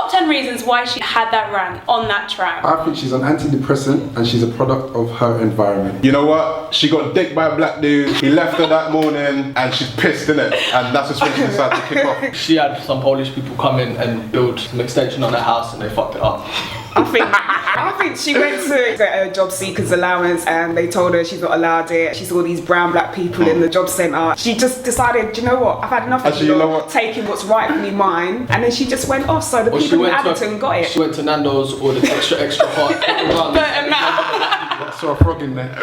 Top 10 reasons why she had that rant on that tram. I think she's an antidepressant and she's a product of her environment. You know what? She got dicked by a black dude. He left her that morning and she's pissed, innit? And that's just when she decided to kick off. She had some Polish people come in and build an extension on her house and they fucked it up. I think she went to get a job seekers allowance and they told her she's not allowed it. She saw these brown black people in the job centre. She just decided, do you know what? I've had enough of taking what's rightfully mine. And then she just went off. So the people in Abington got it. She went to Nando's, ordered extra hot. I saw a frog in there.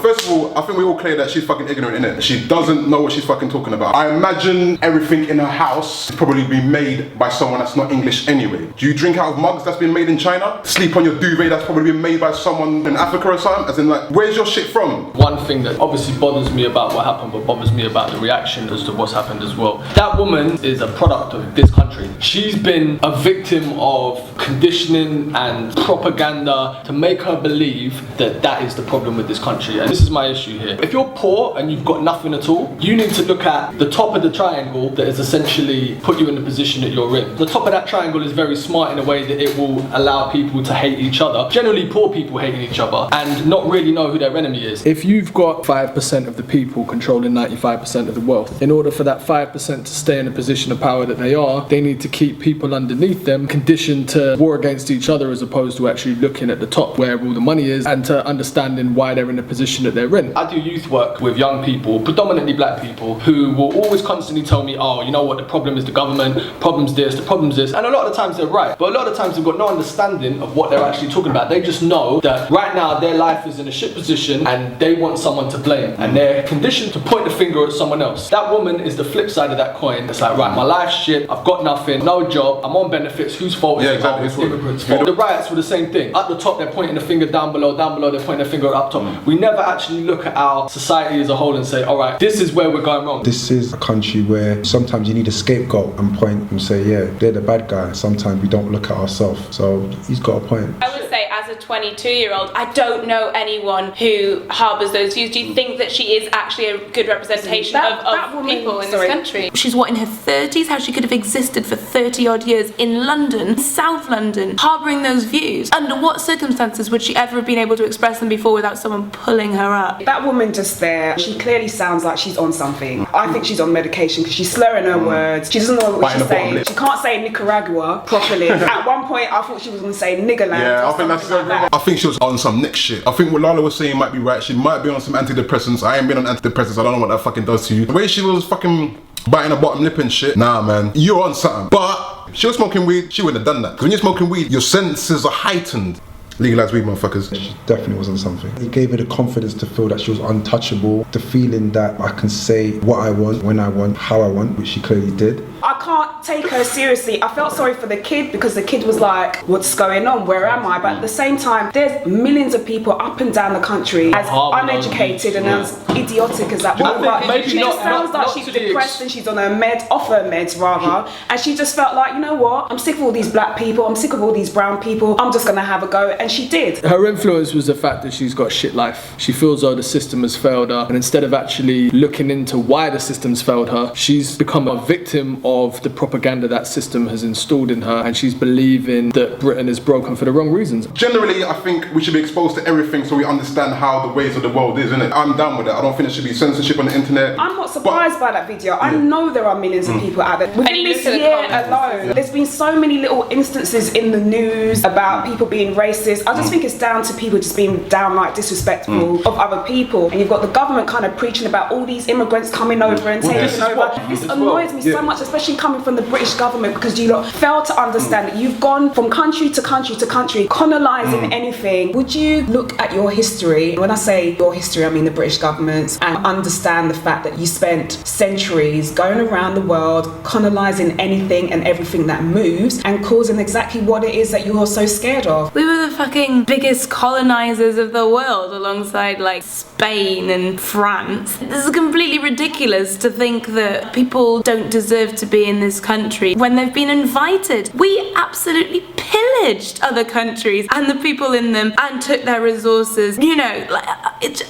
First of all, I think we all clear that she's fucking ignorant, innit? She doesn't know what she's fucking talking about. I imagine everything in her house probably been made by someone that's not English anyway. Do you drink out of mugs that's been made in China? Sleep on your duvet that's probably been made by someone in Africa or something? As in, like, where's your shit from? One thing that obviously bothers me about what happened, but bothers me about the reaction as to what's happened as well. That woman is a product of this country. She's been a victim of conditioning and propaganda to make her believe that that is the problem with this country. And this is my issue here. If you're poor and you've got nothing at all, you need to look at the top of the triangle that has essentially put you in the position that you're in. The top of that triangle is very smart in a way that it will allow people to hate each other. Generally, poor people hating each other and not really know who their enemy is. If you've got 5% of the people controlling 95% of the wealth, in order for that 5% to stay in a position of power that they are, they need to keep people underneath them conditioned to war against each other as opposed to actually looking at the top where all the money is and to understanding why they're in the position that they're in. I do youth work with young people, predominantly black people, who will always constantly tell me, oh, you know what, the problem is the government, problem's this, the problem's this, and a lot of the times they're right, but a lot of the times they've got no understanding of what they're actually talking about. They just know that right now their life is in a shit position and they want someone to blame, and they're conditioned to point the finger at someone else. That woman is the flip side of that coin. It's like, right, my life's shit, I've got nothing, no job, I'm on benefits, whose fault is it? Exactly. It's immigrants' fault. The riots were the same thing. At the top they're pointing the finger down below they're pointing the finger up top. We never actually look at our society as a whole and say, alright, this is where we're going wrong. This is a country where sometimes you need a scapegoat and point and say, yeah, they're the bad guy. Sometimes we don't look at ourselves. So he's got a point. I would say, as a 22-year-old, I don't know anyone who harbours those views. Do you think that she is actually a good representation of people in this country? She's what, in her 30s? How she could have existed for 30 odd years in London, South London, harbouring those views? Under what circumstances would she ever have been able to express them before without someone pulling her up? That woman just there, she clearly sounds like she's on something. I think she's on medication because she's slurring her words. She doesn't know what she's saying. She can't say Nicaragua properly. At one point, I thought she was going to say Niggerland. Yeah, I think that's so like I think she was on some next shit. I think what Lala was saying might be right. She might be on some antidepressants. I ain't been on antidepressants. I don't know what that fucking does to you. The way she was fucking biting her bottom lip and shit. Nah, man, you're on something. But she was smoking weed. She wouldn't have done that. Because when you're smoking weed, your senses are heightened. Legalize weed, motherfuckers. She definitely wasn't something. It gave her the confidence to feel that she was untouchable, the feeling that I can say what I want, when I want, how I want, which she clearly did. I can't take her seriously. I felt sorry for the kid because the kid was like, what's going on? Where am I? But at the same time, there's millions of people up and down the country as uneducated and as idiotic as that woman. But she just sounds like she's depressed and she's on her off her meds rather. And she just felt like, you know what? I'm sick of all these black people. I'm sick of all these brown people. I'm just going to have a go. And she did. Her influence was the fact that she's got shit life. She feels though the system has failed her. And instead of actually looking into why the system's failed her, she's become a victim of the propaganda that system has installed in her, and she's believing that Britain is broken for the wrong reasons. Generally, I think we should be exposed to everything so we understand how the ways of the world is, innit? I'm down with it. I don't think there should be censorship on the internet. I'm not surprised by that video. I know there are millions of people out there. Within this year alone, there's been so many little instances in the news about people being racist. I just think it's down to people just being downright disrespectful of other people. And you've got the government kind of preaching about all these immigrants coming over and taking over. This annoys me so much, especially coming from the British government, because you lot fail to understand that you've gone from country to country to country, colonizing anything. Would you look at your history? When I say your history, I mean the British government, and understand the fact that you spent centuries going around the world, colonizing anything and everything that moves and causing exactly what it is that you're so scared of. We were the fucking biggest colonizers of the world alongside like Spain and France. This is completely ridiculous to think that people don't deserve to be in this country when they've been invited. We absolutely pillaged other countries and the people in them and took their resources. You know, like it's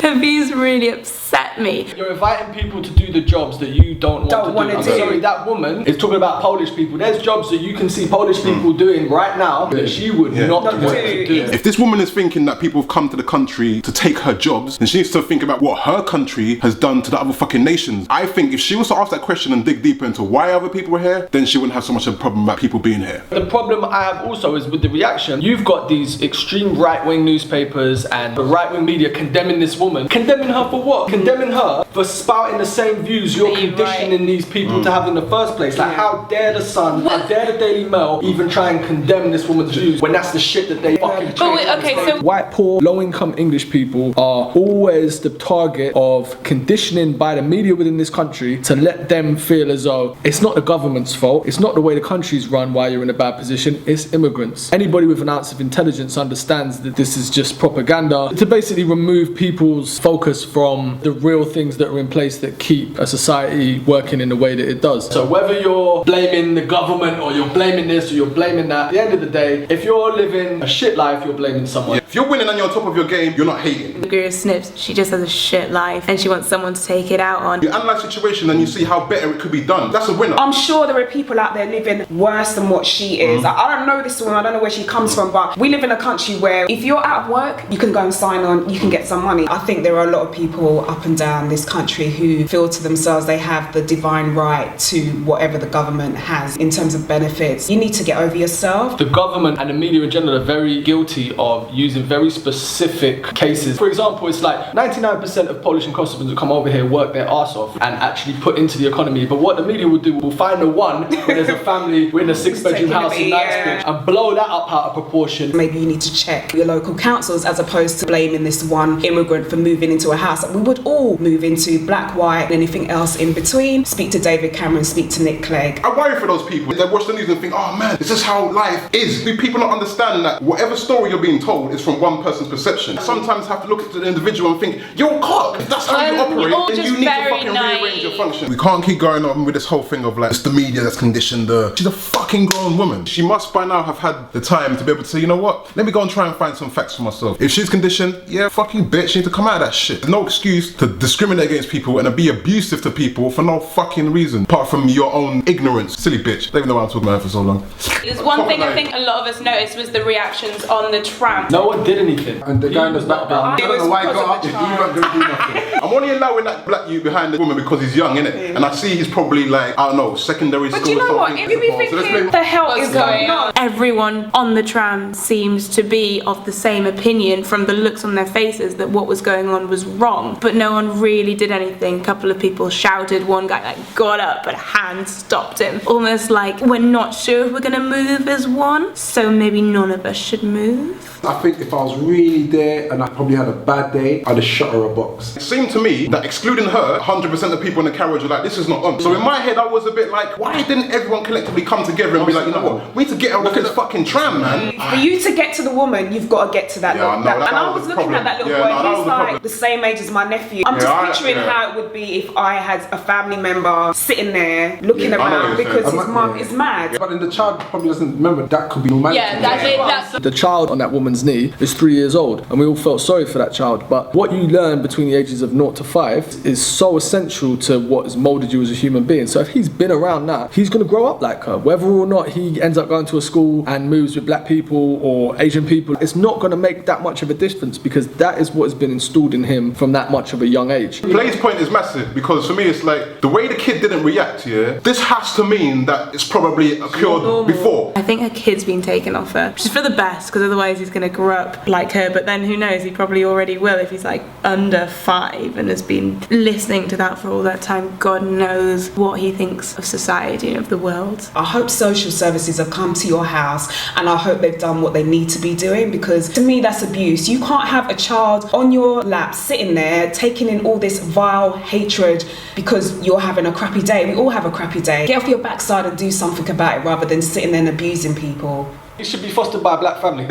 Pavey's really upset get me. You're inviting people to do the jobs that you don't want to do. Sorry, that woman is talking about Polish people. There's jobs that you can see Polish people doing right now that she would not want to do. If this woman is thinking that people have come to the country to take her jobs, then she needs to think about what her country has done to the other fucking nations. I think if she was to ask that question and dig deeper into why other people are here, then she wouldn't have so much of a problem about people being here. The problem I have also is with the reaction. You've got these extreme right-wing newspapers and the right-wing media condemning this woman. Condemning her for what? Condemning her for spouting the same views you're conditioning these people to have in the first place. Like, how dare the Sun, how dare the Daily Mail even try and condemn this woman's views when that's the shit that they fucking so white, poor, low-income English people are always the target of conditioning by the media within this country to let them feel as though it's not the government's fault, it's not the way the country's run why you're in a bad position, it's immigrants. Anybody with an ounce of intelligence understands that this is just propaganda to basically remove people's focus from the real things that are in place that keep a society working in the way that it does. So whether you're blaming the government or you're blaming this or you're blaming that, at the end of the day, if you're living a shit life, you're blaming someone. If you're winning and you're on top of your game, you're not hating. Agree with Snips, she just has a shit life and she wants someone to take it out on. You analyse the situation and you see how better it could be done. That's a winner. I'm sure there are people out there living worse than what she is. I don't know this woman, I don't know where she comes from, but we live in a country where if you're out of work, you can go and sign on, you can get some money. I think there are a lot of people up and down this country who feel to themselves they have the divine right to whatever the government has in terms of benefits. You need to get over yourself. The government and the media in general are very guilty of using very specific cases. For example, it's like 99% of Polish and Kosovans who come over here work their arse off and actually put into the economy. But what the media will do, will find the one where there's a family in a 6-bedroom house in Knightsbridge and blow that up out of proportion. Maybe you need to check your local councils as opposed to blaming this one immigrant for moving into a house that we would all move into, black, white, and anything else in between. Speak to David Cameron, speak to Nick Clegg. I worry for those people. They watch the news and think, oh man, this is how life is. Do people not understand that whatever story you're being told is from one person's perception? Sometimes have to look at the individual and think, you're a cock. If that's how you operate, then you need to fucking rearrange your function. We can't keep going on with this whole thing of like, it's the media that's conditioned her. She's a fucking grown woman. She must by now have had the time to be able to say, you know what, let me go and try and find some facts for myself. If she's conditioned, yeah, fuck you bitch, you need to come out of that shit. There's no excuse to discriminate against people and to be abusive to people for no fucking reason, apart from your own ignorance. Silly bitch. Don't even know what I'm talking about for so long. There's one thing I think a lot of us noticed was the reactions on the tram. No one did anything. And the guy in the background, I don't know why he got up, he's not going to do nothing. I'm only allowing that black youth behind the woman because he's young, innit? And I see he's probably like, I don't know, secondary school. But you know what? If you be thinking, what the hell is going on? Everyone on the tram seems to be of the same opinion from the looks on their faces that what was going on was wrong, but no one really did anything. A couple of people shouted, one guy like got up but a hand stopped him, almost like we're not sure if we're gonna move as one, so maybe none of us should move. I think if I was really there and I probably had a bad day, I'd have shot her a box. It seemed to me that excluding her, 100% of people in the carriage were like, this is not on. So in my head I was a bit like, why didn't everyone collectively come together and be like, you know what, we need to get her off this fucking tram, man. For you to get to the woman, you've got to get to that little boy. And I was looking at that little boy, he's like the same age as my nephew. I'm just picturing how it would be if I had a family member sitting there looking around because his mum is mad. But then the child probably doesn't remember that could be normality. Yeah, that's the child on that woman's knee is 3 years old and we all felt sorry for that child, but what you learn between the ages of 0 to 5 is so essential to what has moulded you as a human being. So if he's been around that, he's going to grow up like her. Whether or not he ends up going to a school and moves with black people or Asian people, it's not going to make that much of a difference because that is what has been installed in him from that much of a young age. Blade's point is massive because for me it's like, the way the kid didn't react here, this has to mean that it's probably occurred before. I think her kid's been taken off her, which is for the best because otherwise he's going to grow up like her, but then who knows, he probably already will if he's like under 5 and has been listening to that for all that time. God knows what he thinks of society and of the world. I hope social services have come to your house and I hope they've done what they need to be doing, because to me that's abuse. You can't have a child on your lap sitting there taking in all this vile hatred because you're having a crappy day. We all have a crappy day. Get off your backside and do something about it rather than sitting there and abusing people. It should be fostered by a black family.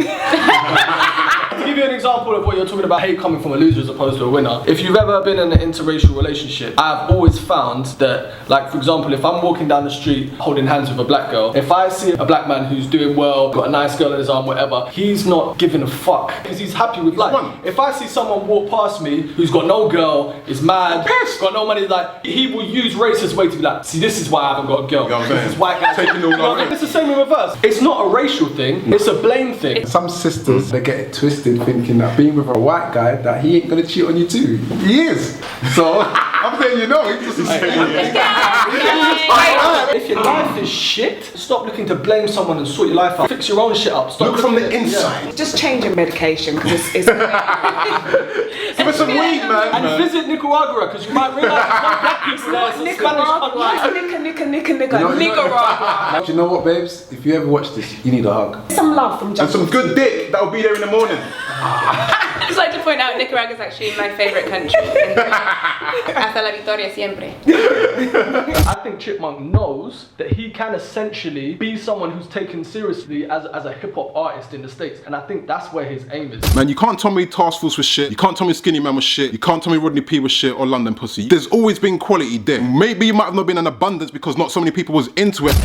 To give you an example of what you're talking about, hate coming from a loser as opposed to a winner. If you've ever been in an interracial relationship, I've always found that, like for example, if I'm walking down the street holding hands with a black girl, if I see a black man who's doing well, got a nice girl in his arm, whatever, he's not giving a fuck because he's happy with life. If I see someone walk past me who's got no girl, is mad, got no money, like he will use racist way to be like, see, this is why I haven't got a girl. This is white guys taking all over. It's the same in reverse. It's not a racial thing, it's a blame thing. Some sisters, they get it twisted thinking that being with a white guy, that he ain't gonna cheat on you too. He is. So I'm saying, you know, he's just if your life is shit, stop looking to blame someone and sort your life out. Fix your own shit up. Stop Look from the inside. Yeah. Just change your medication because it's Give us some weed, man. And visit Nicaragua because you might realise there's no black people there. It's a Spanish country. Nicaragua. Do you know what, babes? If you ever watch this, you need a hug. Some love from And Justin. some good dick that'll be there in the morning. I'd just like to point out Nicaragua is actually my favourite country. Hasta la victoria siempre. I think Chipmunk knows that he can essentially be someone who's taken seriously as a hip-hop artist in the States, and I think that's where his aim is. Man, you can't tell me Task Force was shit, you can't tell me Skinny Man was shit, you can't tell me Rodney P was shit or London Pussy. There's always been quality there. Maybe you might have not been in abundance because not so many people was into it.